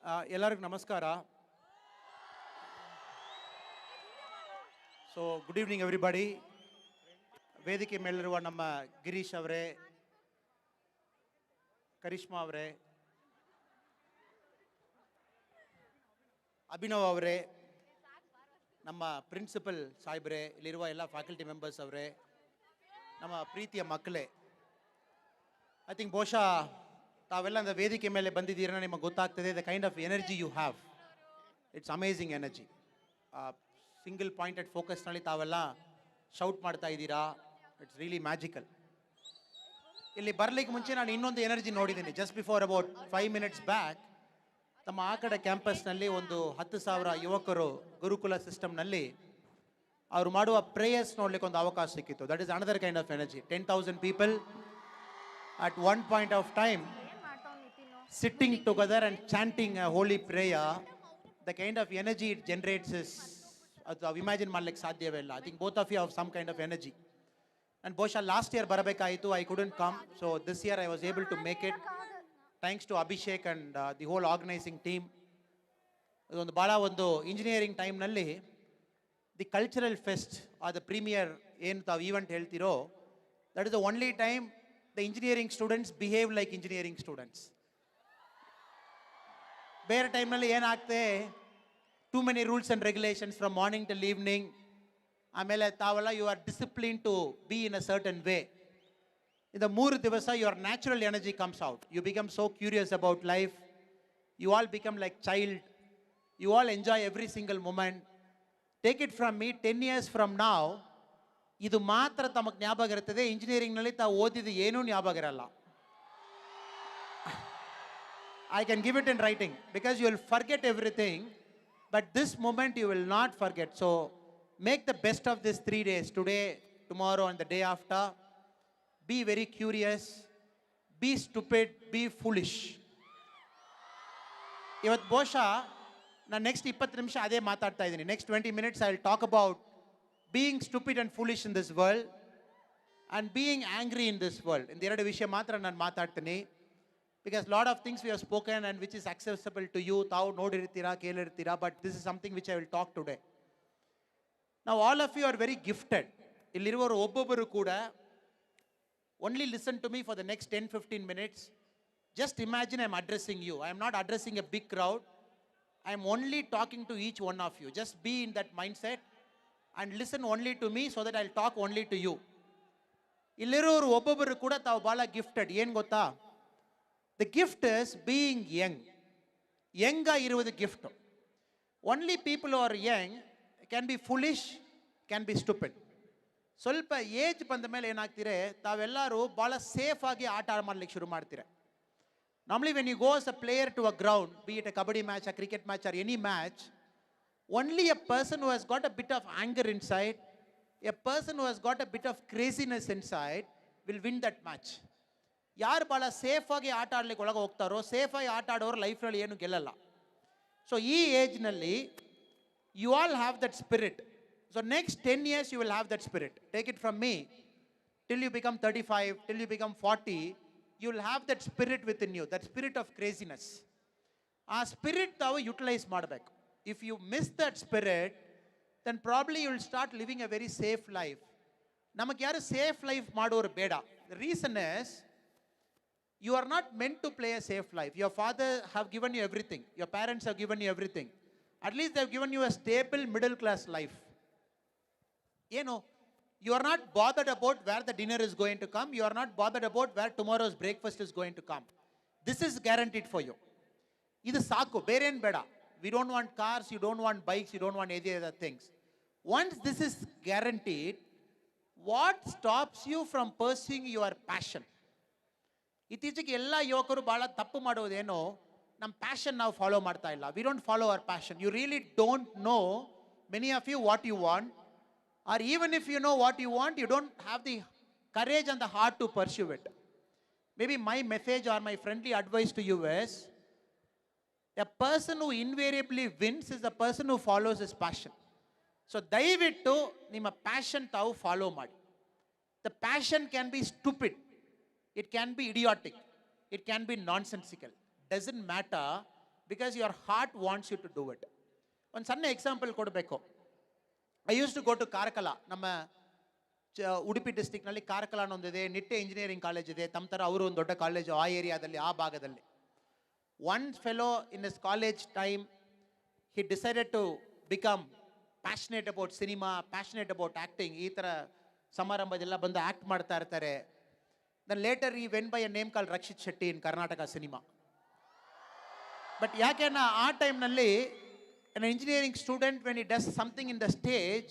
ಎಲ್ಲರಿಗೂ ನಮಸ್ಕಾರ. So good evening everybody. ವೇದಿಕೆ ಮೇಲಿರುವ ನಮ್ಮ ಗಿರೀಶ್ ಅವರೇ, ಕರಿಷ್ಮಾ ಅವರೇ, ಅಭಿನವ್ ಅವರೇ, ನಮ್ಮ ಪ್ರಿನ್ಸಿಪಲ್ ಸಾಹೇಬ್ರೆ, ಇಲ್ಲಿರುವ ಎಲ್ಲ ಫ್ಯಾಕಲ್ಟಿ ಮೆಂಬರ್ಸ್ ಅವರೇ, ನಮ್ಮ ಪ್ರೀತಿಯ ಮಕ್ಕಳೇ, ಐ ಥಿಂಕ್ ಬಹುಶಃ ತಾವೆಲ್ಲ அந்த ವೇದಿಕೆ ಮೇಲೆ ಬಂದಿದ್ದೀರಾ, ನಿಮಗೆ ಗೊತ್ತಾಗ್ತದೆ the kind of energy you have. It's amazing energy. Single pointed ಫೋಕಸ್ನಲ್ಲಿ ತಾವೆಲ್ಲ ಶೌಟ್ ಮಾಡ್ತಾ ಇದ್ದೀರಾ. It's really magical. ಇಲ್ಲಿ ಬರಲಿಕ್ಕೆ ಮುಂಚೆ ನಾನು ಇನ್ನೊಂದು ಎನರ್ಜಿ ನೋಡಿದ್ದೀನಿ. Just before about 5 minutes back ನಮ್ಮ ಆ ಕಡೆ ಕ್ಯಾಂಪಸ್ನಲ್ಲಿ ಒಂದು 10,000 ಯುವಕರು ಗುರುಕುಲ ಸಿಸ್ಟಮ್ನಲ್ಲಿ ಅವರು ಮಾಡುವ ಪ್ರೇಯರ್ಸ್ ನೋಡ್ಲಿಕ್ಕೆ ಒಂದು ಅವಕಾಶ ಸಿಕ್ಕಿತ್ತು. That is another kind of energy. 10,000 people at one point of time sitting together and chanting a holy prayer. The kind of energy it generates is imagine ಮಾಡ್ಲಿಕ್ಕೆ ಸಾಧ್ಯವೇ ಇಲ್ಲ. I think both of you have some kind of energy. And ಬಹುಶಃ last year ಬರಬೇಕಾಯಿತು, I couldn't come. So this year I was able to make it thanks to Abhishek and the whole organizing team. ಇದೊಂದು ಭಾಳ ಒಂದು engineering ಟೈಮ್ನಲ್ಲಿ the cultural fest or the premier ಏನು ತಾವು event ಹೇಳ್ತಿರೋ, that is the only time the engineering students behave like engineering students. ಬೇರೆ ಟೈಮ್ನಲ್ಲಿ ಏನಾಗ್ತದೆ, too many rules and regulations from morning till evening. ಆಮೇಲೆ ತಾವೆಲ್ಲ you are discipline to be in a certain way. ಇದು 3 ದಿವಸ your natural energy comes out. You become so curious about life. You all become like child. You all enjoy every single moment. Take it from me, 10 years from now ಇದು ಮಾತ್ರ ತಮಗೆ ಜ್ಞಾಪಕ ಇರ್ತದೆ. ಇಂಜಿನಿಯರಿಂಗ್ನಲ್ಲಿ ತಾವು ಓದಿದ್ದು ಏನೂ ಜ್ಞಾಪಕ ಇರಲ್ಲ. I can give it in writing because you will forget everything, but this moment you will not forget. So make the best of this 3 days, today, tomorrow and the day after. Be very curious, be stupid, be foolish. ಇವತ್ತು ಬಹುಶಃ ನಾನು next 20 ನಿಮಿಷ ಅದೇ ಮಾತಾಡ್ತಾ ಇದ್ದೀನಿ. Next 20 minutes I will talk about being stupid and foolish in this world and being angry in this world. In ಎರಡು ವಿಷಯ ಮಾತ್ರ ನಾನು ಮಾತಾಡ್ತೀನಿ. Because lot of things we have spoken and which is accessible to you, ತಾವು ನೋಡಿರ್ತೀರಾ, ಕೇಳಿರ್ತೀರಾ, but this is something which I will talk today. Now all of you are very gifted. ಇಲ್ಲಿರುವವರು ಒಬ್ಬೊಬ್ಬರು ಕೂಡ only listen to me for the next 10-15 minutes. Just imagine I am addressing you. I am not addressing a big crowd. I am only talking to each one of you. Just be in that mindset and listen only to me so that I'll talk only to you. ಇಲ್ಲಿರೋರು ಒಬ್ಬೊಬ್ಬರು ಕೂಡ ತಾವು ಭಾಳ gifted. ಏನು ಗೊತ್ತಾ, the gift is being young. ಯಂಗ ಇರುವುದು gift. Only people are young can be foolish, can be stupid. ಸ್ವಲ್ಪ age ಬಂದ ಮೇಲೆ ಏನಾಗ್ತೀರಿ, ತಾವೆಲ್ಲರೂ ಭಾಳ ಸೇಫ್ ಆಗಿ ಆಟ ಮಾಡ್ಲಿಕ್ಕೆ ಶುರು ಮಾಡ್ತೀರ. Normally when you go as a player to a ground, be it a kabaddi match, a cricket match or any match, only a person who has got a bit of anger inside, a person who has got a bit of craziness inside will win that match. ಯಾರು ಭಾಳ ಸೇಫಾಗಿ ಆಟ ಆಡ್ಲಿಕ್ಕೆ ಒಳಗೆ ಹೋಗ್ತಾರೋ, ಸೇಫಾಗಿ ಆಟ ಆಡೋರು ಲೈಫ್ನಲ್ಲಿ ಏನು ಗೆಲ್ಲಲ್ಲ. ಸೊ ಈ ಏಜ್ನಲ್ಲಿ you all have that spirit. So next 10 years you will have that spirit. Take it from me, till you become 35, till you become 40, you will have that spirit within you, that spirit of craziness. ಆ spirit ತಾವು utilise ಮಾಡಬೇಕು. If you miss that spirit, then probably you will start living a very safe life. ನಮಗೆ ಯಾರು safe life ಮಾಡೋರು ಬೇಡ. The reason is, you are not meant to play a safe life. Your father have given you everything. Your parents have given you everything. At least they have given you a stable middle class life. ಏನು, you are not bothered about where the dinner is going to come. You are not bothered about where tomorrow's breakfast is going to come. This is guaranteed for you. ಇದು ಸಾಕು, ಬೇರೆ ಏನು ಬೇಡ. We don't want cars, you don't want bikes, you don't want any other things. Once this is guaranteed, what stops you from pursuing your passion? ಇತ್ತೀಚೆಗೆ ಎಲ್ಲ ಯುವಕರು ಭಾಳ ತಪ್ಪು ಮಾಡೋದೇನೋ, ನಮ್ಮ ಪ್ಯಾಷನ್ ನಾವು ಫಾಲೋ ಮಾಡ್ತಾ ಇಲ್ಲ. We don't follow our passion. You really don't know, many of you, what you want, or even if you know what you want, you don't have the courage and the heart to pursue it. Maybe my message or my friendly advice to you is, a person who invariably wins is the person who follows his passion. So ದಯವಿಟ್ಟು ನಿಮ್ಮ passion ತಾವು follow ಮಾಡಿ. The passion can be stupid, it can be idiotic, it can be nonsensical. Doesn't matter. Because your heart wants you to do it. ಒಂದು ಸಣ್ಣ example ಕೊಡಬೇಕು. I use to go to Karkala. ನಮ್ಮ ಉಡುಪಿ ಡಿಸ್ಟಿಕ್ನಲ್ಲಿ ಕಾರ್ಕಳ ಅನ್ನೊಂದಿದೆ, Nitte engineering college ಇದೆ. ತಮ್ಮ ಥರ ಅವರು ಒಂದು ದೊಡ್ಡ ಕಾಲೇಜು ಆ ಏರಿಯಾದಲ್ಲಿ, ಆ ಭಾಗದಲ್ಲಿ. One fellow in is college time, he decided to become passionate about cinema, passionate about acting. ಈ ಥರ ಸಮಾರಂಭದೆಲ್ಲ ಬಂದು ಆ್ಯಕ್ಟ್ ಮಾಡ್ತಾ ಇರ್ತಾರೆ. ದೆನ್ ಲೇಟರ್ ಈ when by a name call Rakshit Shetty in Karnataka cinema. But ಯಾಕೆಂದ್ರೆ ಆ ಟೈಮ್ನಲ್ಲಿ an engineering student when he does something in the stage,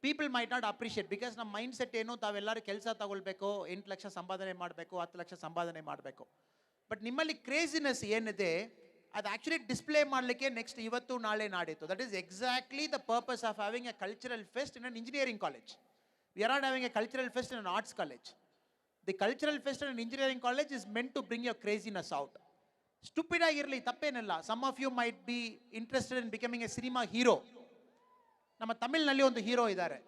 people might not appreciate, because ನಮ್ಮ ಮೈಂಡ್ ಸೆಟ್ ಏನು, ತಾವೆಲ್ಲರೂ ಕೆಲಸ ತಗೊಳ್ಬೇಕು, 8 ಲಕ್ಷ ಸಂಪಾದನೆ ಮಾಡಬೇಕು, 10 ಲಕ್ಷ ಸಂಪಾದನೆ ಮಾಡಬೇಕು. ಬಟ್ ನಿಮ್ಮಲ್ಲಿ ಕ್ರೇಜಿನೆಸ್ ಏನಿದೆ ಅದು ಆ್ಯಕ್ಚುಲಿ ಡಿಸ್ಪ್ಲೇ ಮಾಡಲಿಕ್ಕೆ ನೆಕ್ಸ್ಟ್ ಇವತ್ತು ನಾಳೆ ನಾಡಿತ್ತು. That is exactly the purpose of having a cultural fest in an engineering college. We are not having a cultural fest in an arts college. The cultural fest in an engineering college is meant to bring your craziness out. Stupid ಆಗಿರಲಿ, ತಪ್ಪೇನಿಲ್ಲ. Some of you might be interested in becoming a cinema hero. ನಮ್ಮ ತಮಿಳ್ನಲ್ಲಿ ಒಂದು hero ಇದ್ದಾರೆ.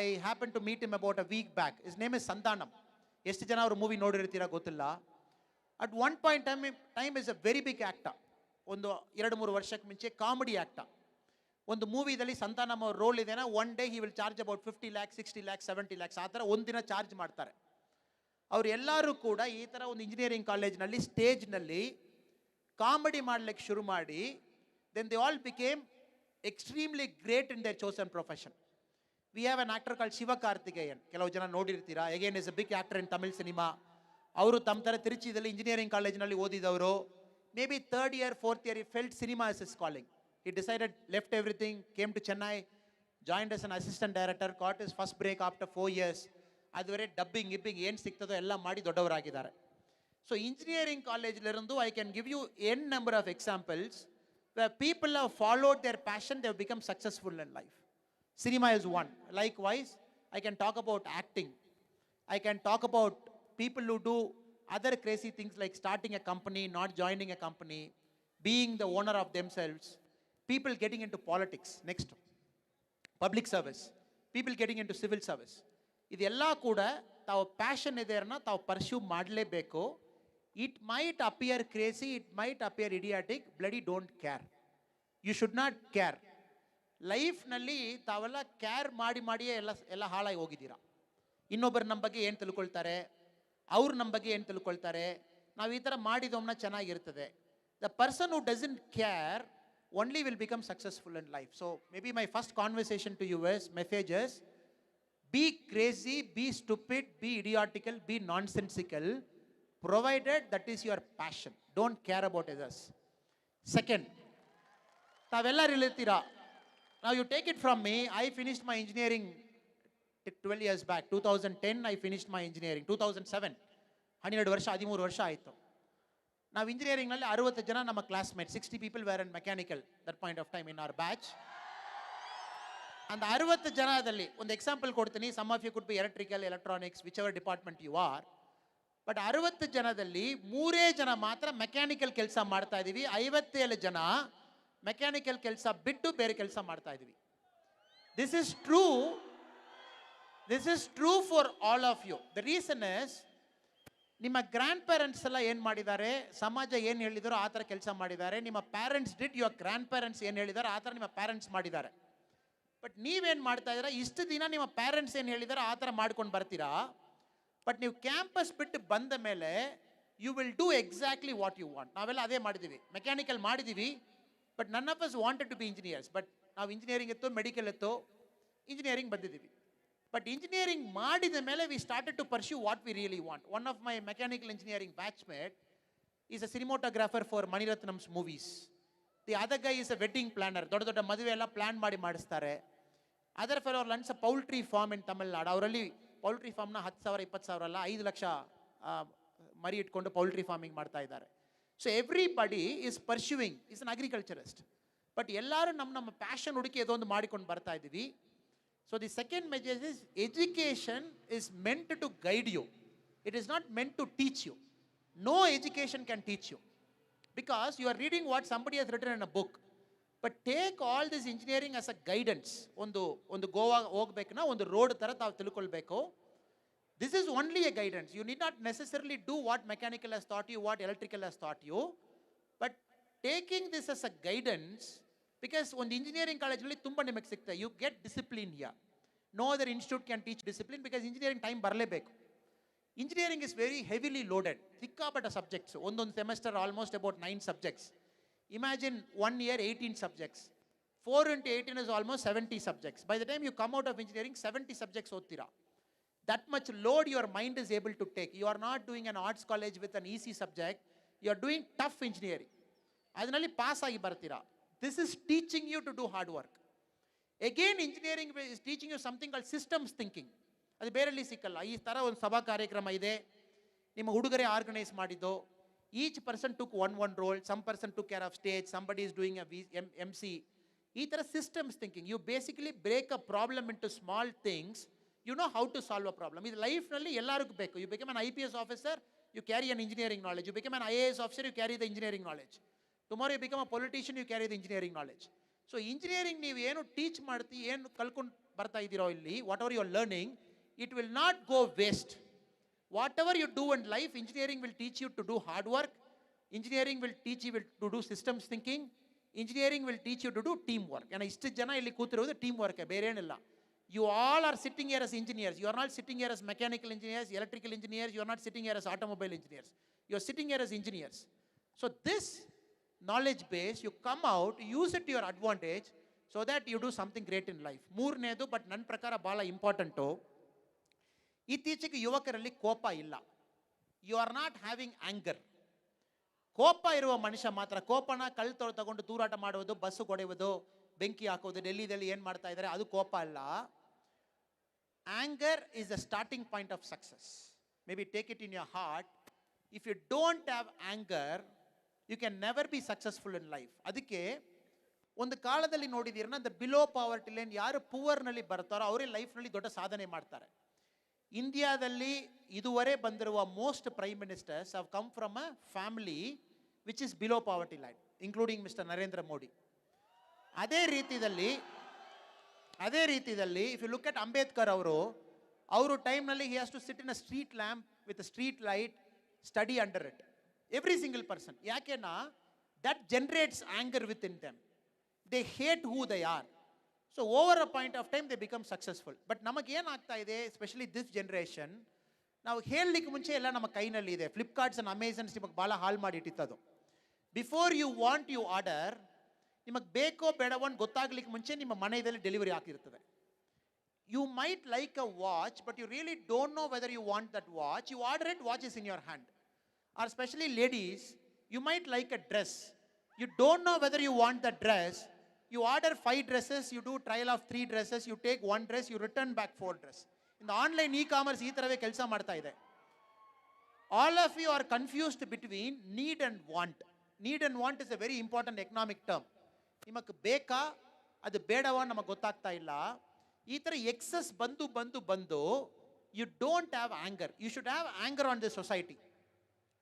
I happen to meet him about a week back. His name is Santhanam. ಎಷ್ಟು ಜನ ಅವರು movie ನೋಡಿರ್ತೀರಾ ಗೊತ್ತಿಲ್ಲ. At one point time is a very big actor. ಒಂದು 2-3 ವರ್ಷಕ್ಕೆ ಮುಂಚೆ ಕಾಮಿಡಿ ಆ್ಯಕ್ಟರ್. ಒಂದು ಮೂವಿದಲ್ಲಿ ಸಂತಾನಂ ಅವ್ರ ರೋಲ್ ಇದೆನಾ, one day he will charge about 50 lakhs, 60 lakhs, 70 lakhs ಆ ಥರ ಒಂದಿನ ಚಾರ್ಜ್ ಮಾಡ್ತಾರೆ. ಅವ್ರು ಎಲ್ಲರೂ ಕೂಡ ಈ ಥರ ಒಂದು ಇಂಜಿನಿಯರಿಂಗ್ ಕಾಲೇಜ್ನಲ್ಲಿ ಸ್ಟೇಜ್ನಲ್ಲಿ ಕಾಮಿಡಿ ಮಾಡ್ಲಿಕ್ಕೆ ಶುರು ಮಾಡಿ, then they all became extremely great in their chosen profession. We have an actor called Sivakarthikeyan. ಕೆಲವು ಜನ ನೋಡಿರ್ತೀರಾ. Again is a big actor in Tamil cinema. ಅವರು ತಮ್ಮ ಥರ ತಿರುಚಿದಲ್ಲಿ ಇಂಜಿನಿಯರಿಂಗ್ ಕಾಲೇಜ್ನಲ್ಲಿ ಓದಿದವರು. Maybe 3rd year, 4th year, he felt cinema as his calling. He decided, left everything, came to Chennai, joined as an assistant director, got his first break after 4 years. ಅದುವರೆ dubbing ಗಿಬ್ಬಿಂಗ್ ಏನು ಸಿಗ್ತದೋ ಎಲ್ಲ ಮಾಡಿ ದೊಡ್ಡವರಾಗಿದ್ದಾರೆ. So engineering ಕಾಲೇಜಲ್ಲಿருந்து I can give you n number of examples where people have followed their passion, they have become successful in life. Cinema is one. Likewise, I can talk about acting. I can talk about people who do other crazy things like starting a company, not joining a company, being the owner of themselves, people getting into politics. Next, public service, people getting into civil service. ಇದೆಲ್ಲ ಕೂಡ ತಾವು passion ಇದೆಯನ್ನ ತಾವು pursue ಮಾಡಲೇಬೇಕು. It might appear crazy, it might appear idiotic, bloody don't care. You should not care. ಲೈಫ್ನಲ್ಲಿ ತಾವೆಲ್ಲ care ಮಾಡಿಯೇ ಎಲ್ಲ ಹಾಳಾಗಿ ಹೋಗಿದ್ದೀರಾ. ಇನ್ನೊಬ್ಬರು ನಮ್ಮ ಬಗ್ಗೆ ಏನು ತಿಳ್ಕೊಳ್ತಾರೆ, ಅವ್ರು ನಮ್ಮ ಬಗ್ಗೆ ಏನು ತಿಳ್ಕೊಳ್ತಾರೆ, ನಾವು ಈ ಥರ ಮಾಡಿದವನ್ನ ಚೆನ್ನಾಗಿರ್ತದೆ. The person who doesn't care only will become successful in life. So maybe my first conversation to you is, message is, be crazy, be stupid, be idiotical, be nonsensical, provided that is your passion. Don't care about others. Second, ತಾವೆಲ್ಲರೂ ಹೇಳ್ತೀರಾ, now you take it from me, I finished my engineering 12 years back. 2010 I finished my engineering. 2007 12 ವರ್ಷ 13 ವರ್ಷ ಆಯಿತು. ನಾವು ಇಂಜಿನಿಯರಿಂಗ್ನಲ್ಲಿ 60 ಜನ ನಮ್ಮ classmate. 60 people were in mechanical that point of time in our batch. and 60 ಜನದಲ್ಲಿ ಒಂದು ಎಕ್ಸಾಂಪಲ್ ಕೊಡ್ತೀನಿ. Some of you could be electrical, electronics, whichever department you are. But 60 ಜನದಲ್ಲಿ 3 ಜನ ಮಾತ್ರ ಮೆಕ್ಯಾನಿಕಲ್ ಕೆಲಸ ಮಾಡ್ತಾ ಇದೀವಿ. 57 ಜನ ಮೆಕ್ಯಾನಿಕಲ್ ಕೆಲಸ ಬಿಟ್ಟು ಬೇರೆ ಕೆಲಸ ಮಾಡ್ತಾ ಇದೀವಿ. This is true. This is true for all of you. The reason is, ನಿಮ್ಮ ಗ್ರ್ಯಾಂಡ್ ಪೇರೆಂಟ್ಸ್ ಎಲ್ಲ ಏನು ಮಾಡಿದ್ದಾರೆ, ಸಮಾಜ ಏನು ಹೇಳಿದಾರೋ ಆ ಥರ ಕೆಲಸ ಮಾಡಿದ್ದಾರೆ. ನಿಮ್ಮ parents did, your grand parents ಏನು ಹೇಳಿದಾರೋ ಆ ಥರ ನಿಮ್ಮ ಪ್ಯಾರೆಂಟ್ಸ್ ಮಾಡಿದ್ದಾರೆ. ಬಟ್ ನೀವೇನು ಮಾಡ್ತಾ ಇದ್ದೀರಾ, ಇಷ್ಟು ದಿನ ನಿಮ್ಮ ಪ್ಯಾರೆಂಟ್ಸ್ ಏನು ಹೇಳಿದಾರೋ ಆ ಥರ ಮಾಡ್ಕೊಂಡು ಬರ್ತೀರಾ. ಬಟ್ ನೀವು ಕ್ಯಾಂಪಸ್ ಬಿಟ್ಟು ಬಂದ ಮೇಲೆ you will do exactly what you want. ನಾವೆಲ್ಲ ಅದೇ ಮಾಡಿದ್ದೀವಿ. ಮೆಕ್ಯಾನಿಕಲ್ ಮಾಡಿದ್ದೀವಿ, but none of us wanted to be engineers. But ನಾವು ಇಂಜಿನಿಯರಿಂಗ್ ಇತ್ತು, ಮೆಡಿಕಲ್ ಇತ್ತು, ಇಂಜಿನಿಯರಿಂಗ್ ಬಂದಿದ್ದೀವಿ. But engineering ಮಾಡಿದ ಮೇಲೆ we started to pursue what we really want. One of my mechanical engineering batchmate is a cinematographer for Maniratnam's movies. The other guy is a wedding planner. ದೊಡ್ಡ ಮದುವೆ ಎಲ್ಲ plan ಮಾಡಿಸ್ತಾರೆ. Other fellow runs a poultry farm in Tamil Nadu. ಅವರಲ್ಲಿ poultry ಫಾರ್ಮ್ನ 10,000 20,000 ಅಲ್ಲ 5 ಲಕ್ಷ ಮರಿ ಇಟ್ಕೊಂಡು poultry farming ಮಾಡ್ತಾ ಇದ್ದಾರೆ. So everybody is pursuing, is an agriculturist. But ಎಲ್ಲರೂ ನಮ್ಮ ಪ್ಯಾಷನ್ ಹುಡುಕಿ ಅದೊಂದು ಮಾಡಿಕೊಂಡು ಬರ್ತಾ ಇದ್ದೀವಿ. So the second message is, education is meant to guide you. It is not meant to teach you. No education can teach you, because you are reading what somebody has written in a book. But take all this engineering as a guidance. ಒಂದು ಗೋವಾ ಹೋಗ್ಬೇಕನ್ನ ಒಂದು road ಥರ ತಾವು ತಿಳ್ಕೊಳ್ಬೇಕು. This is only a guidance. You need not necessarily do what mechanical has taught you, what electrical has taught you. But taking this as a guidance, because on the engineering college tumba niಮಗೆ ಸಿಗ್ತದೆ, you get discipline here. No other institute can teach discipline because engineering time ಬರಲೇಬೇಕು. Engineering is very heavily loaded. ಸಿಕ್ಕಾಪಟ್ಟ subjects. ಒಂದೊಂದು semester almost about 9 subjects. Imagine 1 year 18 subjects. 4 into 18 is almost 70 subjects. By the time you come out of engineering, 70 subjects ಓದ್ತೀರಾ. That much load your mind is able to take. You are not doing an arts college with an easy subject. You are doing tough engineering. ಅದರಲ್ಲಿ pass ಆಗಿ ಬರ್ತೀರಾ. This is teaching you to do hard work. Again, engineering is teaching you something called systems thinking. ಅದು ಬೇರೆಲ್ಲಿ ಸಿಕ್ಕಲ್ಲ. ಈ ಥರ ಒಂದು ಸಭಾ ಕಾರ್ಯಕ್ರಮ ಇದೆ, ನಿಮ್ಮ ಹುಡುಗರೇ ಆರ್ಗನೈಸ್ ಮಾಡಿದ್ದು. Each person took one role, some person took care of stage, somebody is doing MC. ಈ ಥರ systems thinking. You basically break a problem into small things. You know how to solve a problem. ಇದು ಲೈಫ್ನಲ್ಲಿ ಎಲ್ಲರಿಗೂ ಬೇಕು. You become an IPS officer, you carry an engineering knowledge. You become an IAS officer, you carry the engineering knowledge. Tomorrow you become a politician, you carry the engineering knowledge. So engineering ನೀವು ಏನು teach ಮಾಡ್ತೀವಿ, ಏನು ಕಲ್ಕೊಂಡು ಬರ್ತಾ ಇದ್ದೀರೋ ಇಲ್ಲಿ, whatever you are learning, it will not go waste. Whatever you do in life, engineering will teach you to do hard work. Engineering will teach you to do systems thinking. Engineering will teach you to do teamwork. And ಇಷ್ಟು ಜನ ಇಲ್ಲಿ ಕೂತಿರೋದು teamwork, ಬೇರೆ ಏನಿಲ್ಲ. You all are sitting here as engineers. You are not sitting here as mechanical engineers, electrical engineers. You are not sitting here as automobile engineers. You are sitting here as engineers. So this knowledge base, you come out, use it to your advantage so that you do something great in life. ಮೂರನೇದು, but ನನ್ನ ಪ್ರಕಾರ ಭಾಳ important, ಇತ್ತೀಚೆಗೆ ಯುವಕರಲ್ಲಿ ಕೋಪ ಇಲ್ಲ. You are not having anger. ಕೋಪ ಇರುವ ಮನುಷ್ಯ ಮಾತ್ರ ಕೋಪನ ತಗೊಂಡು ತೂರಾಟ ಮಾಡುವುದು, ಬಸ್ಸು ಹೊಡೆಯುವುದು, ಬೆಂಕಿ ಹಾಕೋದು, ಡೆಲ್ಲಿದಲ್ಲಿ ಏನು ಮಾಡ್ತಾ ಇದ್ದಾರೆ, ಅದು ಕೋಪ ಅಲ್ಲ. Anger is the starting point of success. Maybe take it in your heart. If you don't have anger, you can never be successful in life. ಅದಕ್ಕೆ ಒಂದು ಕಾಲದಲ್ಲಿ ನೋಡಿದ್ದೀರನ್ನ, ದ ಬಿಲೋ ಪಾವರ್ಟಿ ಲೈನ್, ಯಾರು ಪೂವರ್ನಲ್ಲಿ ಬರ್ತಾರೋ ಅವರೇ ಲೈಫ್ನಲ್ಲಿ ದೊಡ್ಡ ಸಾಧನೆ ಮಾಡ್ತಾರೆ. ಇಂಡಿಯಾದಲ್ಲಿ ಇದುವರೆ ಬಂದಿರುವ most prime ministers have come from a family which is below poverty line, including mister Narendra Modi. ಅದೇ ರೀತಿಯಲ್ಲಿ if you look at Ambedkar ಅವರು ಟೈಮ್ನಲ್ಲಿ he has to sit in a street lamp with a street light, study under it, every single person. ಯಾಕೆನಾ, that generates anger within them. They hate who they are. So over a point of time they become successful. But ನಮಗೇನಾಗ್ತಾ ಇದೆ, especially this generation, ನಾವು ಹೇಳಲಿಕ್ಕೆ ಮುಂಚೆ ಎಲ್ಲ ನಮ್ಮ ಕೈನಲ್ಲಿ ಇದೆ. ಫ್ಲಿಪ್ಕಾರ್ಟ್ಸ್ and Amazon's ನಿಮಗೆ ಭಾಳ ಹಾಳು ಮಾಡಿ ಇಟ್ಟಿತ್ತದು. Before you want you order, ನಿಮಗೆ ಬೇಕೋ ಬೇಡವೋ ಅಂತ ಗೊತ್ತಾಗ್ಲಿಕ್ಕೆ ಮುಂಚೆ ನಿಮ್ಮ ಮನೆಯಲ್ಲಿ ಡೆಲಿವರಿ ಆಗಿರ್ತದೆ. You might like a watch, but you really don't know whether you want that watch. You order it, watch is in your hand. Or specially ladies, you might like a dress. You don't know whether you want the dress. You order 5 dresses, you do trial of 3 dresses, you take 1 dress, you return back 4 dress. In the online e-commerce ಈ ತರವೇ ಕೆಲಸ ಮಾಡ್ತಾ ಇದೆ. All of you are confused between need and want. Need and want is a very important economic term. ನಿಮಗೆ ಬೇಕಾ ಅದು ಬೇಡವಾ ನಮಗೆ ಗೊತ್ತಾಗ್ತಾ ಇಲ್ಲ. ಈ ಥರ ಎಕ್ಸಸ್ ಬಂದು you don't have anger. You should have anger on the society.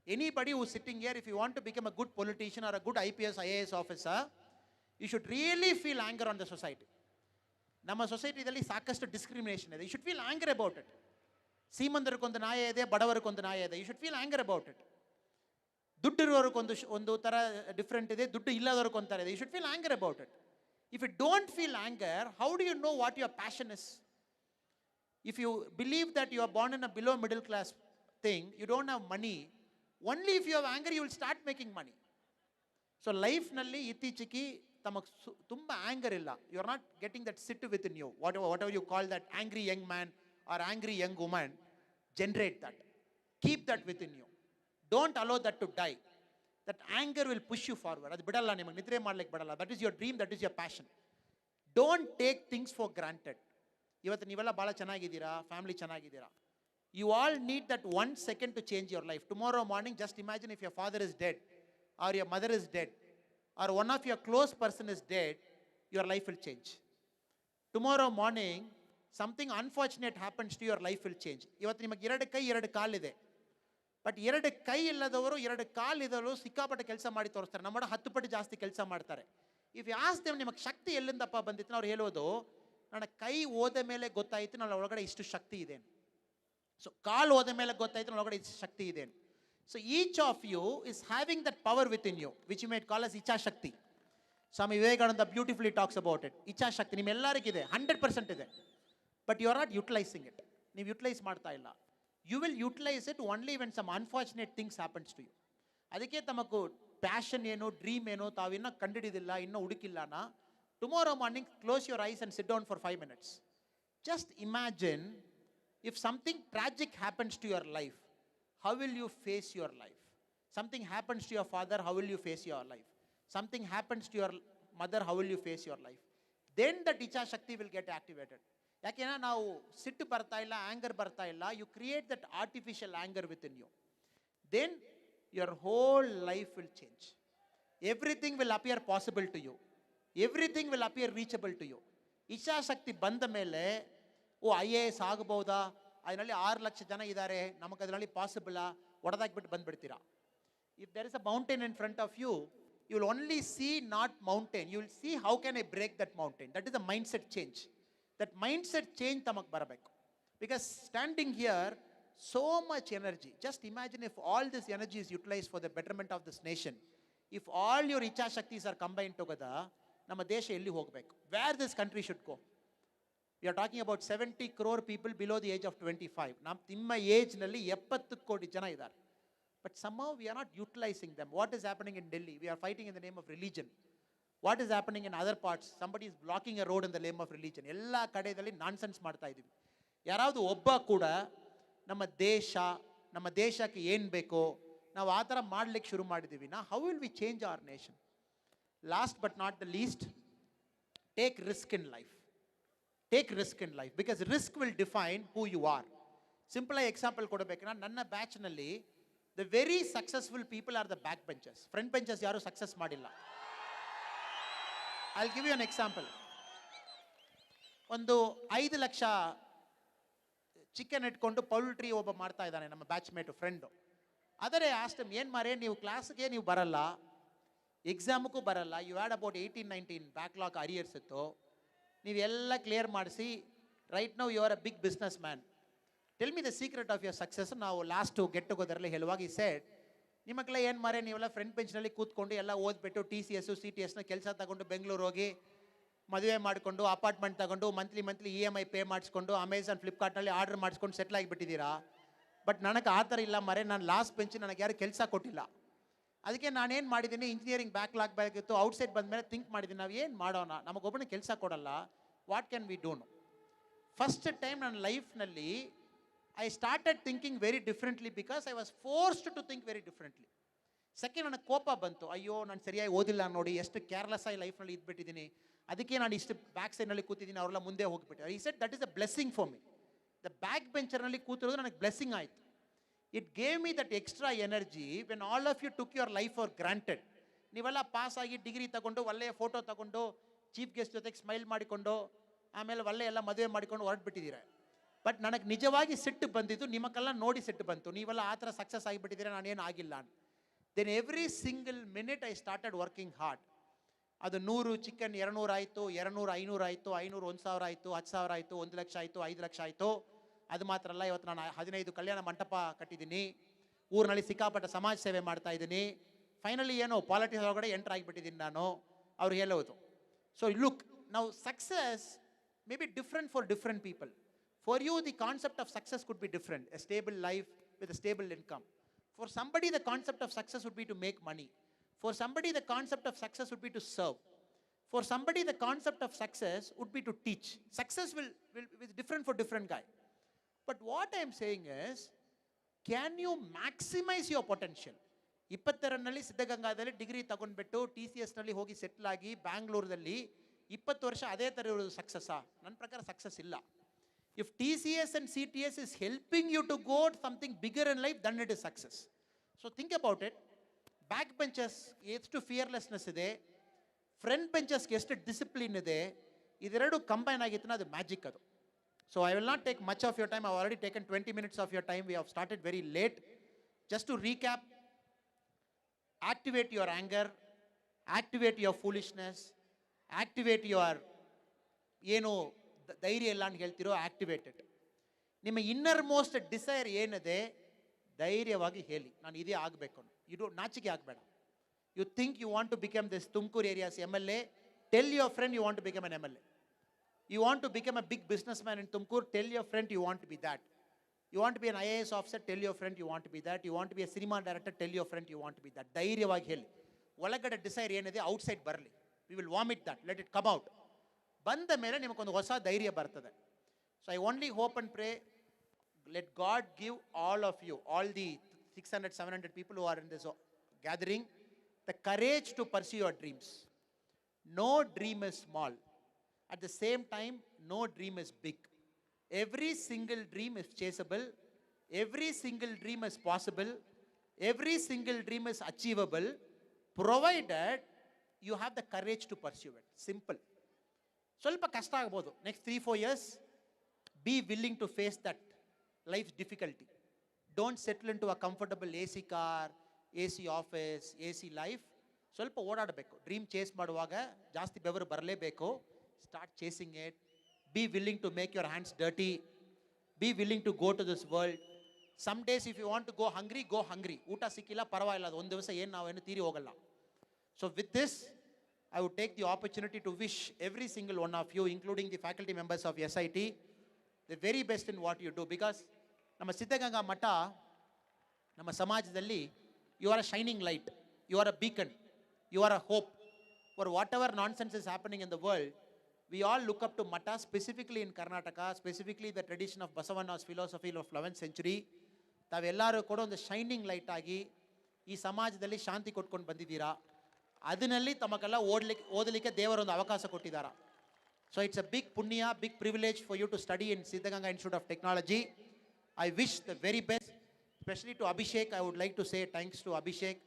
Anybody who is sitting here, if you want to become a good politician or a good IPS, IAS officer, you should really feel anger on the society. ನಮ್ಮ ಸೊಸೈಟಿದಲ್ಲಿ ಸಾಕಷ್ಟು discrimination ಇದೆ. You should feel anger about it. ಶ್ರೀಮಂತರಿಗೊಂದು ನ್ಯಾಯ ಇದೆ, ಬಡವರಿಗೊಂದು ನ್ಯಾಯ ಇದೆ. You should feel anger about it. ದುಡ್ಡಿರುವವ್ರಿಗೊಂದು ಥರ ಡಿಫ್ರೆಂಟ್ ಇದೆ, ದುಡ್ಡು ಇಲ್ಲದವ್ರಿಗೊಂಥರ ಇದೆ. You should feel anger about it. If you don't feel anger, how do you know what your passion is? If you believe that you are born in a below middle class thing, you don't have money, only if you have anger you will start making money. So ಲೈಫ್ನಲ್ಲಿ ಇತ್ತೀಚೆಗೆ ತಮಗೆ ತುಂಬ anger ಇಲ್ಲ. You are not getting that ಸಿಟ್ within you. Whatever you call that angry young man or angry young woman, generate that. Keep that within you. Don't allow that to die. That anger will push you forward. ಅದು ಬಿಡಲ್ಲ, ನಿಮಗೆ ನಿದ್ರೆ ಮಾಡ್ಲಿಕ್ಕೆ ಬಿಡಲ್ಲ. That is your dream, that is your passion. Don't take things for granted. ಇವತ್ತು ನೀವೆಲ್ಲ ಭಾಳ ಚೆನ್ನಾಗಿದ್ದೀರಾ, ಫ್ಯಾಮಿಲಿ ಚೆನ್ನಾಗಿದ್ದೀರಾ. You all need that 1 second to change your life. Tomorrow morning, just imagine if your father is dead or your mother is dead or one of your close person is dead, your life will change. Tomorrow morning, something unfortunate happens to your life will change. ಇವತ್ತು ನಿಮಗೆ 2 ಕೈ 2 ಕಾಲಿದೆ, but 2 ಕೈ ಇಲ್ಲದವರು 2 ಕಾಲಿದವರು ಸಿಕ್ಕಾಪಟ್ಟೆ ಕೆಲಸ ಮಾಡಿ ತೋರಿಸ್ತಾರೆ. ನಮ್ಮ 10 ಪಟ್ಟು ಜಾಸ್ತಿ ಕೆಲಸ ಮಾಡ್ತಾರೆ. ಇಫ್ ಯು ಆಸ್ಕ್ ದೆಮ್, ನಿಮಗೆ ಶಕ್ತಿ ಎಲ್ಲಿಂದಪ್ಪ ಬಂದಿತ್ತು? ಅವ್ರು ಹೇಳೋದು, ನನ್ನ ಕೈ ಹೋದ ಮೇಲೆ ಗೊತ್ತಾಯಿತು ನನ್ನ ಒಳಗಡೆ ಇಷ್ಟು ಶಕ್ತಿ ಇದೆ. ಸೊ ಕಾಲು ಹೋದ ಮೇಲೆ ಗೊತ್ತಾಯಿತು ನನ್ನ ಒಳಗಡೆ ಇಷ್ಟು ಶಕ್ತಿ ಇದೆ. So each of you is having that power within you, which you might call as Icha Shakti. Swami Vivekananda beautifully talks about it. Icha Shakti, ನಿಮ್ಮೆಲ್ಲರಿಗಿದೆ 100% ಇದೆ. But you are not utilizing it. ನೀವು utilise ಮಾಡ್ತಾ ಇಲ್ಲ. You will utilize it only when some unfortunate things happens to you. ಅದಕ್ಕೆ ತಮಗೂ passion ಏನು, dream ಏನು ತಾವಿನ್ನ ಕಂಡಿಡಿದಿಲ್ಲ, ಇನ್ನೂ ಹುಡುಕಿಲ್ಲನಾ, tomorrow morning close your eyes and sit down for 5 minutes. Just imagine if something tragic happens to your life, how will you face your life? Something happens to your father, how will you face your life? Something happens to your mother, how will you face your life? Then that Icha Shakti will get activated. ಯಾಕೆಂದ್ರೆ ನಾವು ಸಿಟ್ಟು ಬರ್ತಾ ಇಲ್ಲ, anger ಬರ್ತಾ ಇಲ್ಲ, you create that artificial anger within you. Then your whole life will change. Everything will appear possible to you. Everything will appear reachable to you. ಇಚ್ಛಾಶಕ್ತಿ ಬಂದ ಮೇಲೆ IAS ಆಗಬಹುದಾ, ಅದರಲ್ಲಿ 6 ಲಕ್ಷ ಜನ ಇದ್ದಾರೆ, ನಮಗೆ ಅದರಲ್ಲಿ ಪಾಸಿಬಲಾ, ಹೊಡೆದಾಕ್ಬಿಟ್ಟು ಬಂದ್ಬಿಡ್ತೀರಾ. If there is a mountain in front of you, you will only see not mountain, you will see how can I break that mountain. That is a mindset change. That mindset change tamak barabeku. Because standing here, so much energy. Just imagine if all this energy is utilized for the betterment of this nation. If all your Icha Shaktis are combined together, nama desha elli hogbeku. Where this country should go. We are talking about 70 crore people below the age of 25. Nimma age nalli 70 kodi jana idare. But somehow we are not utilizing them. What is happening in Delhi? We are fighting in the name of religion. What is happening in other parts? Somebody is blocking a road in the name of religion. ಎಲ್ಲ ಕಡೆಯಲ್ಲಿ nonsense ಮಾಡ್ತಾ ಇದ್ದೀವಿ. ಯಾರಾவது ಒಬ್ಬ ಕೂಡ ನಮ್ಮ ದೇಶಕ್ಕೆ ಏನು ಬೇಕೋ ನಾವು ಆ ಥರ ಮಾಡ್ಲಿಕ್ಕೆ ಶುರು ಮಾಡಿದ್ದೀವಿ ನಾ. How will we change our nation? Last but not the least, take risk in life. Take risk in life, because risk will define who you are. Simple ಆಗಿ ಎಕ್ಸಾಂಪಲ್ ಕೊಡಬೇಕಂದ್ರೆ, ನನ್ನ ಬ್ಯಾಚ್ನಲ್ಲಿ the very successful people are the back benchers. Front benchers ಯಾರು success ಮಾಡಿಲ್ಲ. I'll give you an example. ಒಂದು 5 lakh chicken ಇಟ್ಕೊಂಡು poultry ಒಬ್ಬ ಮಾಡ್ತಾ ಇದ್ದಾನೆ, ನಮ್ಮ ಬ್ಯಾಚ್ಮೇಟು ಫ್ರೆಂಡು. ಆದರೆ ಆಸ್ಟಮ್ ಏನು ಮಾರೇ, ನೀವು ಕ್ಲಾಸ್ಗೆ ನೀವು ಬರಲ್ಲ, ಎಕ್ಸಾಮಕ್ಕೂ ಬರಲ್ಲ, you had about 18-19 backlog arrears ಇತ್ತು, ನೀವೆಲ್ಲ ಕ್ಲಿಯರ್ ಮಾಡಿಸಿ right now you are a big business man. Tell me the secret of your success. ನಾವು ಲಾಸ್ಟು ಗೆಟ್ ಟುಗೆದರಲ್ಲಿ ಹೇಳುವಾಗ ಈ ಸೆಡ್, ನಿಮಗೆಲ್ಲ ಏನು ಮಾರೇ, ನೀವೆಲ್ಲ ಫ್ರಂಟ್ ಬೆಂಚ್ನಲ್ಲಿ ಕೂತ್ಕೊಂಡು ಎಲ್ಲ ಓದ್ಬಿಟ್ಟು TCS CTSನ ಕೆಲಸ ತಗೊಂಡು ಬೆಂಗಳೂರು ಹೋಗಿ ಮದುವೆ ಮಾಡಿಕೊಂಡು ಅಪಾರ್ಟ್ಮೆಂಟ್ ತಗೊಂಡು ಮಂತ್ಲಿ EMI ಪೇ ಮಾಡಿಸ್ಕೊಂಡು ಅಮೆಝಾನ್ ಫ್ಲಿಪ್ಕಾರ್ಟ್ನಲ್ಲಿ ಆರ್ಡರ್ ಮಾಡಿಸ್ಕೊಂಡು ಸೆಟ್ಲ್ ಆಗಿಬಿಟ್ಟಿದ್ದೀರಾ. ಬಟ್ ನನಗೆ ಆ ಥರ ಇಲ್ಲ ಮಾರೇ, ನಾನು ಲಾಸ್ಟ್ ಬೆಂಚ್, ನನಗೆ ಯಾರು ಕೆಲಸ ಕೊಟ್ಟಿಲ್ಲ. ಅದಕ್ಕೆ ನಾನೇನು ಮಾಡಿದ್ದೀನಿ, ಇಂಜಿನಿಯರಿಂಗ್ ಬ್ಯಾಕ್ಲಾಗ್ ಬೇಕಿತ್ತು, ಔಟ್ಸೈಡ್ ಬಂದಮೇಲೆ ಥಿಂಕ್ ಮಾಡಿದ್ದೀನಿ, ನಾವು ಏನು ಮಾಡೋಣ, ನಮಗೊಬ್ಬನಿಗೆ ಕೆಲಸ ಕೊಡಲ್ಲ, ವಾಟ್ ಕ್ಯಾನ್ ವಿ ಡೂನು. ಫಸ್ಟ್ ಟೈಮ್ ನನ್ನ ಲೈಫ್ನಲ್ಲಿ I started thinking very differently because I was forced to think very differently. Second, ನನಗೆ ಕೋಪ ಬಂತು, ಅಯ್ಯೋ ನಾನು ಸರಿಯಾಗಿ ಓದಿಲ್ಲ ನೋಡಿ, ಎಷ್ಟು ಕೇರ್ಲೆಸ್ ಆಗಿ ಲೈಫ್ನಲ್ಲಿ ಇದ್ಬಿಟ್ಟಿದ್ದೀನಿ, ಅದಕ್ಕೆ ನಾನು ಇಷ್ಟು ಬ್ಯಾಕ್ ಸೈಡ್ನಲ್ಲಿ ಕೂತಿದ್ದೀನಿ, ಅವರೆಲ್ಲ ಮುಂದೆ ಹೋಗಿಬಿಟ್ಟು. ಈ set that is a blessing for me. The back ಬೆಂಚರ್ನಲ್ಲಿ ಕೂತಿರೋದು ನನಗೆ ಬ್ಲೆಸ್ಸಿಂಗ್ ಆಯಿತು. It gave me that extra energy when all of you took your life for granted. ನೀವೆಲ್ಲ ಪಾಸ್ ಆಗಿ ಡಿಗ್ರಿ ತಗೊಂಡು ಒಳ್ಳೆಯ ಫೋಟೋ ತಗೊಂಡು ಚೀಫ್ ಗೆಸ್ಟ್ ಜೊತೆಗೆ ಸ್ಮೈಲ್ ಮಾಡಿಕೊಂಡು ಆಮೇಲೆ ಒಳ್ಳೆ ಎಲ್ಲ ಮದುವೆ ಮಾಡಿಕೊಂಡು ಹೊರಟ್ಬಿಟ್ಟಿದ್ದೀರ. ಬಟ್ ನನಗೆ ನಿಜವಾಗಿ ಸಿಟ್ಟು ಬಂದಿದ್ದು ನಿಮಗೆಲ್ಲ ನೋಡಿ ಸಿಟ್ಟು ಬಂತು, ನೀವೆಲ್ಲ ಆ ಥರ ಸಕ್ಸಸ್ ಆಗಿಬಿಟ್ಟಿದ್ದೀರ, ನಾನೇನು ಆಗಿಲ್ಲ ಅಂತ. Then every single minute I started working hard. ಅದು 100 ಚಿಕನ್ 200 ಆಯಿತು, 200 500 ಆಯಿತು, 500 1000 ಆಯಿತು, 10,000 ಆಯಿತು, 1 ಲಕ್ಷ ಆಯಿತು, 5 ಲಕ್ಷ ಆಯಿತು. ಅದು ಮಾತ್ರ ಅಲ್ಲ, ಇವತ್ತು ನಾನು 15 ಕಲ್ಯಾಣ ಮಂಟಪ ಕಟ್ಟಿದ್ದೀನಿ, ಊರಿನಲ್ಲಿ ಸಿಕ್ಕಾಪಟ್ಟ ಸಮಾಜ ಸೇವೆ ಮಾಡ್ತಾ ಇದ್ದೀನಿ. ಫೈನಲಿ ಏನೋ ಪಾಲಿಟಿಕ್ಸ್ ಒಳಗಡೆ ಎಂಟರ್ ಆಗಿಬಿಟ್ಟಿದ್ದೀನಿ ನಾನು, ಅವ್ರು ಹೇಳೋದು. ಸೊ ಲುಕ್, ನಾವು success may be different for different people. For you, the concept of success could be different. A stable life with a stable income. For somebody, the concept of success would be to make money. For somebody, the concept of success would be to serve. For somebody, the concept of success would be to teach. Success will be different for different guy. But what I am saying is, can you maximize your potential? 22ರಲ್ಲಿ ಸಿದ್ಧಗಂಗಾದಲ್ಲಿ degree ತಗೊಂಡ್ಬಿಟ್ಟು TCSನಲ್ಲಿ ಹೋಗಿ settle ಆಗಿ ಬ್ಯಾಂಗ್ಳೂರಲ್ಲಿ 20 ವರ್ಷ ಅದೇ ಥರ ಇರೋದು ಸಕ್ಸಸ್ಸಾ? ನನ್ನ ಪ್ರಕಾರ ಸಕ್ಸಸ್ ಇಲ್ಲ. If TCS and CTS is helping you to go to something bigger in life, then it is success. So think about it. Back benchers ಎಷ್ಟು ಫಿಯರ್ಲೆಸ್ನೆಸ್ ಇದೆ, ಫ್ರಂಟ್ ಬೆಂಚರ್ಸ್ಗೆ ಎಷ್ಟು ಡಿಸಿಪ್ಲಿನ್ ಇದೆ, ಇದೆರಡು ಕಂಬೈನ್ ಆಗಿತ್ತು, ಅದು ಮ್ಯಾಜಿಕ್ ಅದು. So I will not take much of your time. I have already taken 20 minutes of your time. We have started very late. Just to recap, activate your anger, activate your foolishness, activate your ಏನು ಧೈರ್ಯ ಇಲ್ಲ ಅಂತ ಹೇಳ್ತಿರೋ, activated. ನಿಮ್ಮ inner most desire ಏನಿದೆ, ಧೈರ್ಯವಾಗಿ ಹೇಳಿ ನಾನು ಇದೇ ಆಗಬೇಕು. ಇದು ನಾಚಿಕೆ ಆಗಬೇಡ. You think you want to become this Tumakuru areas MLA, tell your friend you want to become an MLA. You want to become a big businessman in Tumkur, tell your friend you want to be that. You want to be an IAS officer, tell your friend you want to be that. You want to be a cinema director, tell your friend you want to be that. ಧೈರ್ಯವಾಗಿ ಹೇಳಿ. ಒಳಗಡೆ desire ಏನಿದೆ outside ಬರಲಿ. We will vomit that, let it come out. ಬಂದ ಮೇಲೆ ನಿಮಗೊಂದು ಹೊಸ ಧೈರ್ಯ ಬರ್ತದೆ. So I only hope and pray, let God give all of you, all the 600, 700 people who are in this gathering, the courage to pursue your dreams. No dream is small. At the same time, no dream is big. Every single dream is chaseable. Every single dream is possible. Every single dream is achievable, provided you have the courage to pursue it. Simple. ಸ್ವಲ್ಪ ಕಷ್ಟ ಆಗ್ಬೋದು. Next 3-4 years, be willing to face that life's difficulty. Don't settle into a comfortable AC car, AC office, AC life. ಸ್ವಲ್ಪ ಓಡಾಡಬೇಕು. Dream chase ಮಾಡುವಾಗ ಜಾಸ್ತಿ ಬೆವರು ಬರಲೇಬೇಕು. Start chasing it. Be willing to make your hands dirty. Be willing to go to this world. Some days if you want to go hungry, go hungry. ಊಟ ಸಿಕ್ಕಿಲ್ಲ ಪರವಾಗಿಲ್ಲ, ಅದು ಒಂದು ದಿವಸ ಏನು ನಾವೇನು ತೀರಿ ಹೋಗಲ್ಲ. So with this, I would take the opportunity to wish every single one of you, including the faculty members of SIT, the very best in what you do. Because ನಮ್ಮ ಸಿದ್ಧಗಂಗಾ ಮಠ ನಮ್ಮ ಸಮಾಜದಲ್ಲಿ you are a shining light. You are a beacon. You are a hope. For whatever nonsense is happening in the world, we all look up to Mata, specifically in Karnataka, specifically the tradition of Basavana's philosophy of 11th century. ತಾವೆಲ್ಲರೂ ಕೂಡ ಒಂದು shining light ಆಗಿ ಈ ಸಮಾಜದಲ್ಲಿ ಶಾಂತಿ ಕೊಟ್ಕೊಂಡು ಬಂದಿದ್ದೀರಾ. ಅದರಲ್ಲಿ ತಮಗೆಲ್ಲ ಓದಲಿಕ್ಕೆ ದೇವರೊಂದು ಅವಕಾಶ ಕೊಟ್ಟಿದ್ದಾರೆ. ಸೊ ಇಟ್ಸ್ ಅ ಬಿಗ್ ಪುಣ್ಯ, big privilege for you to study in Siddaganga institute of technology. I wish the very best, specially to Abhishek. I would like to say thanks to Abhishek.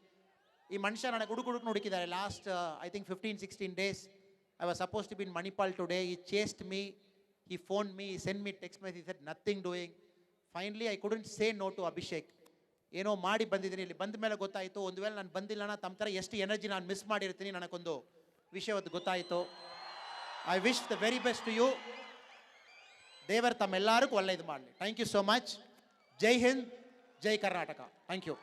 ಈ ಮನುಷ್ಯ ನನಗೆ ಹುಡುಕು ಹುಡುಕಿದ್ದಾರೆ last I think 15-16 days. I was supposed to be in Manipal today. He chased me. He phoned me. He sent me text message. He said nothing doing. Finally, I couldn't say no to Abhishek. ಏನೋ ಮಾಡಿ ಬಂದಿದ್ದೀನಿ. ಇಲ್ಲಿ ಬಂದ ಮೇಲೆ ಗೊತ್ತಾಯಿತು, ಒಂದು ವೇಳೆ ನಾನು ಬಂದಿಲ್ಲ ತಮ್ಮ ಥರ ಎಷ್ಟು ಎನರ್ಜಿ ನಾನು ಮಿಸ್ ಮಾಡಿರ್ತೀನಿ ನನಗೊಂದು ವಿಷಯವತ್ತು ಗೊತ್ತಾಯಿತು. I wish the very best to you. ದೇವರು ತಮ್ಮೆಲ್ಲರಿಗೂ ಒಳ್ಳೆಯದು ಮಾಡಲಿ. Thank you so much. ಜೈ ಹಿಂದ್, ಜೈ ಕರ್ನಾಟಕ. Thank you.